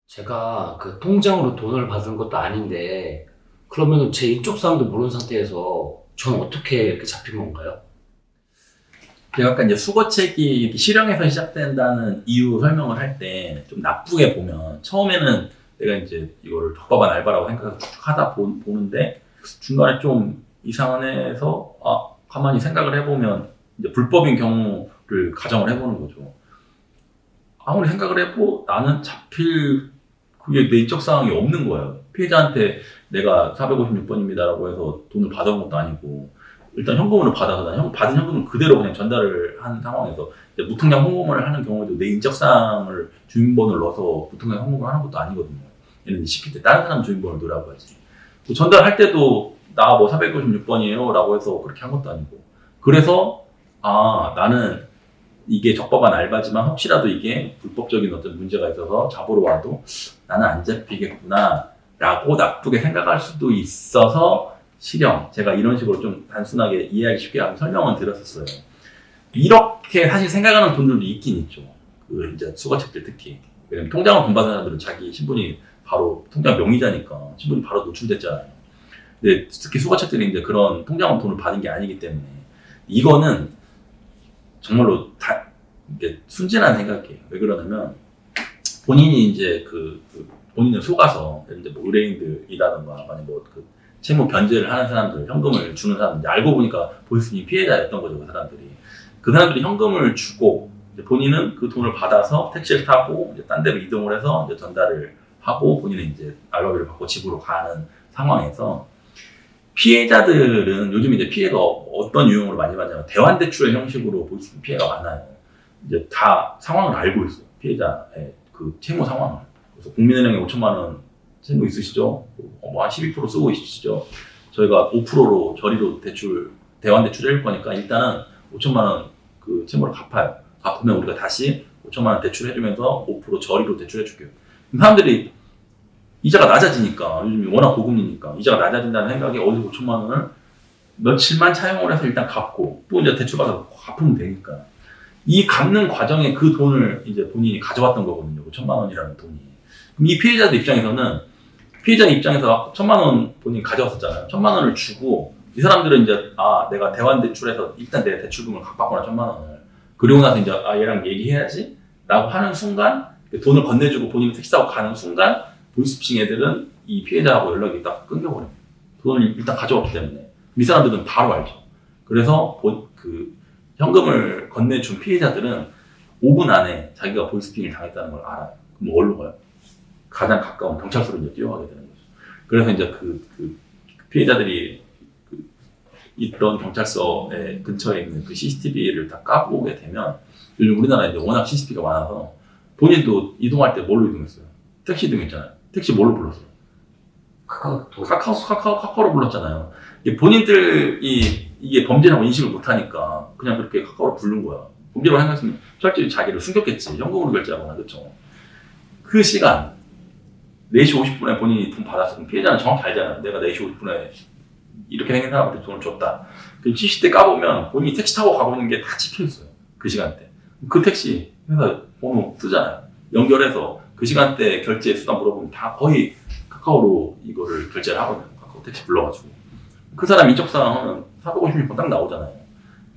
제가 그 통장으로 돈을 받은 것도 아닌데, 그러면 제 인적 사항도 모르는 상태에서 저는 어떻게 이렇게 잡힌 건가요? 제가 아까 이제 수거책이 실형에서 시작된다는 이유 설명을 할 때 좀 나쁘게 보면 처음에는 내가 이제 이거를 적법한 알바라고 생각해서 하다 보는데 중간에 좀 이상해서 가만히 생각을 해보면 이제 불법인 경우를 가정을 해보는 거죠. 아무리 생각을 해도 나는 잡힐 그게 내적 사항이 없는 거예요. 피해자한테 내가 456번입니다라고 해서 돈을 받아온 것도 아니고 일단 현금으로 받아서 난 받은 현금을 그대로 그냥 전달을 한 상황에서 이제 무통장 송금을 하는 경우에도 내 인적사항을 주민번호를 넣어서 무통장 송금을 하는 것도 아니거든요. 얘는 시킬 때 다른 사람 주민번호를 넣으라고 하지. 또 전달할 때도 나 뭐 456번이에요 라고 해서 그렇게 한 것도 아니고. 그래서 나는 이게 적법한 알바지만 혹시라도 이게 불법적인 어떤 문제가 있어서 잡으러 와도 나는 안 잡히겠구나 라고 나쁘게 생각할 수도 있어서 실형, 제가 이런 식으로 좀 단순하게 이해하기 쉽게 하면 설명은 드렸었어요. 이렇게 사실 생각하는 분들도 있긴 있죠. 그 이제 수거책들 특히. 왜냐면 통장으로 돈 받는 사람들은 자기 신분이 바로 통장 명의자니까 신분이 바로 노출됐잖아요. 근데 특히 수거책들이 이제 그런 통장으로 돈을 받은 게 아니기 때문에 이거는 정말로 이게 순진한 생각이에요. 왜 그러냐면 본인이 이제 본인을 속아서 이제 뭐 의뢰인들이라든가 아니 뭐그 채무 변제를 하는 사람들, 현금을 주는 사람들, 알고 보니까 보이스님 피해자였던 거죠, 그 사람들이. 그 사람들이 현금을 주고, 이제 본인은 그 돈을 받아서 택시를 타고, 이제 딴 데로 이동을 해서 이제 전달을 하고, 본인은 이제 알바비를 받고 집으로 가는 상황에서, 피해자들은 요즘 이제 피해가 어떤 유형으로 많이 받냐면, 대환대출의 형식으로 보이스님 피해가 많아요. 이제 다 상황을 알고 있어요. 피해자의 그 채무 상황을. 그래서 국민은행에 5천만 원 채무 있으시죠? 한 12% 쓰고 있으시죠? 저희가 5%로 저리로 대환 대출 해줄 거니까 일단은 5천만 원 그 채무를 갚아요. 갚으면 우리가 다시 5천만 원 대출해주면서 5% 저리로 대출해줄게요. 사람들이 이자가 낮아지니까, 요즘 워낙 고금리니까 이자가 낮아진다는 생각에 어디서 5천만 원을 며칠만 차용을 해서 일단 갚고 또 이제 대출받아서 갚으면 되니까. 이 갚는 과정에 그 돈을 이제 본인이 가져왔던 거거든요. 5천만 원이라는 돈이. 그럼 이 피해자들 입장에서는 피해자 입장에서 1,000만 원 본인이 가져왔었잖아요. 1,000만 원을 주고 이 사람들은 이제 내가 대환 대출해서 일단 내 대출금을 갚았구나 1,000만 원을. 그리고 나서 이제 얘랑 얘기해야지 라고 하는 순간 돈을 건네주고 본인이 택시 타고 가는 순간 보이스피싱 애들은 이 피해자하고 연락이 딱 끊겨버립니다. 돈을 일단 가져왔기 때문에. 이 사람들은 바로 알죠. 그래서 현금을 건네준 피해자들은 5분 안에 자기가 보이스피싱을 당했다는 걸 알아요. 그럼 어디로 가요? 가장 가까운 경찰서로 이제 뛰어가게 되는 거죠. 그래서 이제 피해자들이 이런 경찰서의 근처에 있는 그 CCTV를 다 까보게 되면 요즘 우리나라에 이제 워낙 CCTV가 많아서 본인도 이동할 때 뭘로 이동했어요? 택시 이동했잖아요. 택시 뭘로 불렀어요? 카카오로 불렀잖아요. 본인들이 이게 범죄라고 인식을 못하니까 그냥 그렇게 카카오로 부른 거야. 범죄라고 생각했으면 철저히 자기를 숨겼겠지. 현금으로 결제하거나, 그렇죠? 그 시간 4시 50분에 본인이 돈 받았으면 피해자는 정확히 알잖아요. 내가 4시 50분에 이렇게 생긴 사람한테 돈을 줬다. 그럼 CCTV 까보면 본인이 택시 타고 가고 있는 게 다 찍혀있어요. 그 시간대. 그 택시 회사 번호 쓰잖아요. 연결해서 그 시간대 결제 수단 물어보면 다 거의 카카오로 이거를 결제를 하거든요. 카카오 택시 불러가지고. 그 사람 인적사항 하면 456번 딱 나오잖아요.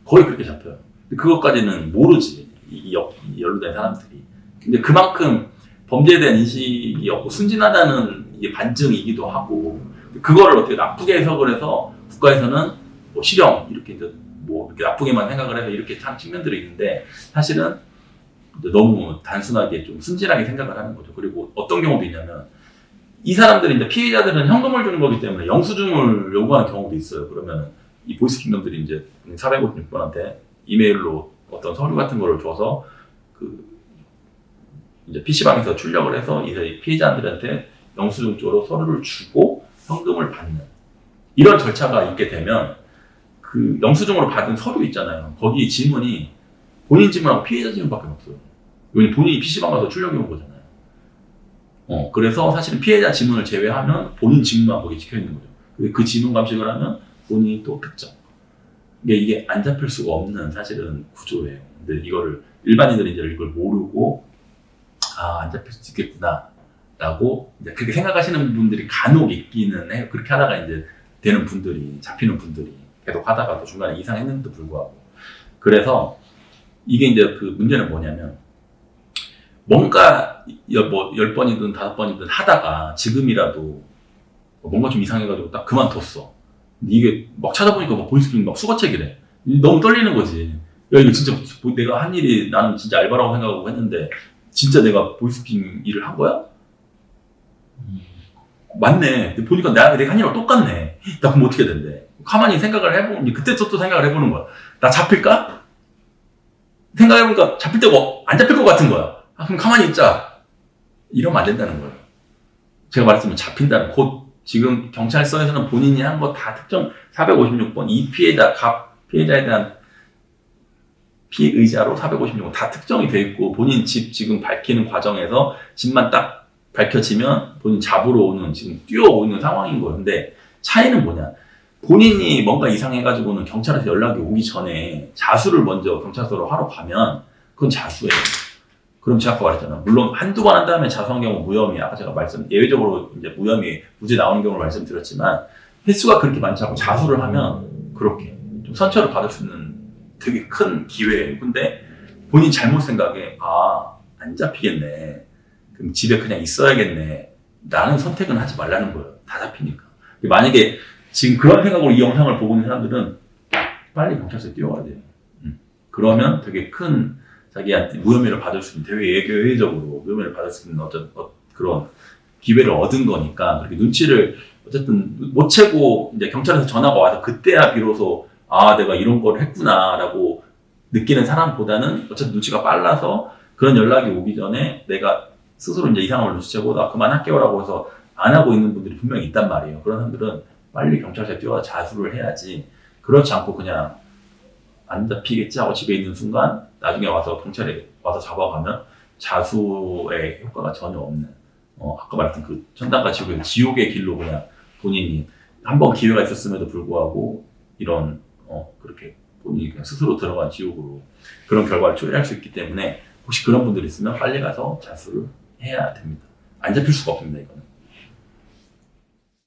거의 그렇게 잡혀요. 근데 그것까지는 모르지. 이 연루된 사람들이. 근데 그만큼 범죄에 대한 인식이 없고 순진하다는 이게 반증이기도 하고, 그거를 어떻게 나쁘게 해석을 해서 국가에서는 뭐 실형 이렇게 이제 뭐 이렇게 나쁘게만 생각을 해서 이렇게 한 측면들이 있는데 사실은 너무 단순하게 좀 순진하게 생각을 하는 거죠. 그리고 어떤 경우도 있냐면 이 사람들이 이제 피해자들은 현금을 주는 거기 때문에 영수증을 요구하는 경우도 있어요. 그러면 이 보이스킹덤들이 이제 456번한테 이메일로 어떤 서류 같은 거를 줘서 이제 PC방에서 출력을 해서 이제 피해자들한테 영수증 쪽으로 서류를 주고 현금을 받는 이런 절차가 있게 되면 그 영수증으로 받은 서류 있잖아요. 거기 지문이 본인 지문하고 피해자 지문밖에 없어요. 왜냐면 본인이 PC방 가서 출력해 온 거잖아요. 그래서 사실은 피해자 지문을 제외하면 본인 지문만 거기 찍혀 있는 거죠. 그 지문 감식을 하면 본인이 또 특정. 이게 안 잡힐 수가 없는 사실은 구조예요. 근데 이거를 일반인들이 이제 이걸 모르고 안 잡힐 수 있겠구나 라고 이제 그렇게 생각하시는 분들이 간혹 있기는 해요. 그렇게 하다가 이제 되는 분들이, 잡히는 분들이 계속 하다가 또 중간에 이상했는데도 불구하고. 그래서 이게 이제 그 문제는 뭐냐면, 뭔가 뭐 10번이든 5번이든 하다가 지금이라도 뭔가 좀 이상해가지고 딱 그만뒀어. 근데 이게 막 찾아보니까 막 보이스피싱 막 수거책이래. 너무 떨리는 거지. 야, 이거 진짜 내가 한 일이 나는 진짜 알바라고 생각하고 했는데, 진짜 내가 보이스피싱 일을 한 거야? 맞네. 보니까 내가 한 일하고 똑같네. 나 그럼 어떻게 된대? 가만히 생각을 해보면, 그때 또 생각을 해보는 거야. 나 잡힐까? 생각해보니까 잡힐 때가 안 잡힐 것 같은 거야. 아, 그럼 가만히 있자. 이러면 안 된다는 거예요. 제가 말했지만 잡힌다는, 곧 지금 경찰서에서는 본인이 한 거 다 특정 456번, 이 피해자에 대한 피의자로 456번 다 특정이 돼 있고, 본인 집 지금 밝히는 과정에서 집만 딱 밝혀지면 본인 잡으러 오는, 지금 뛰어오는 상황인 거예요. 근데 차이는 뭐냐? 본인이 뭔가 이상해가지고는 경찰에서 연락이 오기 전에 자수를 먼저 경찰서로 하러 가면 그건 자수예요. 그럼 제가 아까 말했잖아. 물론 한두 번 한 다음에 자수한 경우 무혐의, 아까 제가 예외적으로 이제 무혐의, 무죄 나오는 경우를 말씀드렸지만, 횟수가 그렇게 많지 않고 자수를 하면 그렇게 좀 선처를 받을 수 있는 되게 큰 기회예요. 근데 본인 잘못 생각에, 안 잡히겠네. 그럼 집에 그냥 있어야겠네. 라는 선택은 하지 말라는 거예요. 다 잡히니까. 만약에 지금 그런 생각으로 이 영상을 보고 있는 사람들은 빨리 경찰서에 뛰어가야 돼요. 그러면 되게 큰 자기한테 무혐의를 받을 수 있는, 대외적으로 무혐의를 받을 수 있는 그런 기회를 얻은 거니까, 그렇게 눈치를 어쨌든 못 채고 이제 경찰에서 전화가 와서 그때야 비로소 내가 이런 걸 했구나라고 느끼는 사람보다는 어쨌든 눈치가 빨라서 그런 연락이 오기 전에 내가 스스로 이제 이상함을 눈치채고 나 그만할게요라고 해서 안 하고 있는 분들이 분명히 있단 말이에요. 그런 사람들은 빨리 경찰서에 뛰어가 자수를 해야지, 그렇지 않고 그냥 안 잡히겠지 하고 집에 있는 순간 나중에 와서 경찰에 와서 잡아가면 자수의 효과가 전혀 없는, 아까 말했던 그 천당과 지옥의 길로 그냥 본인이 한 번 기회가 있었음에도 불구하고 이런 그렇게 본인이 그냥 스스로 들어간 지옥으로 그런 결과를 초래할 수 있기 때문에, 혹시 그런 분들이 있으면 빨리 가서 자수를 해야 됩니다. 안 잡힐 수가 없습니다, 이거는.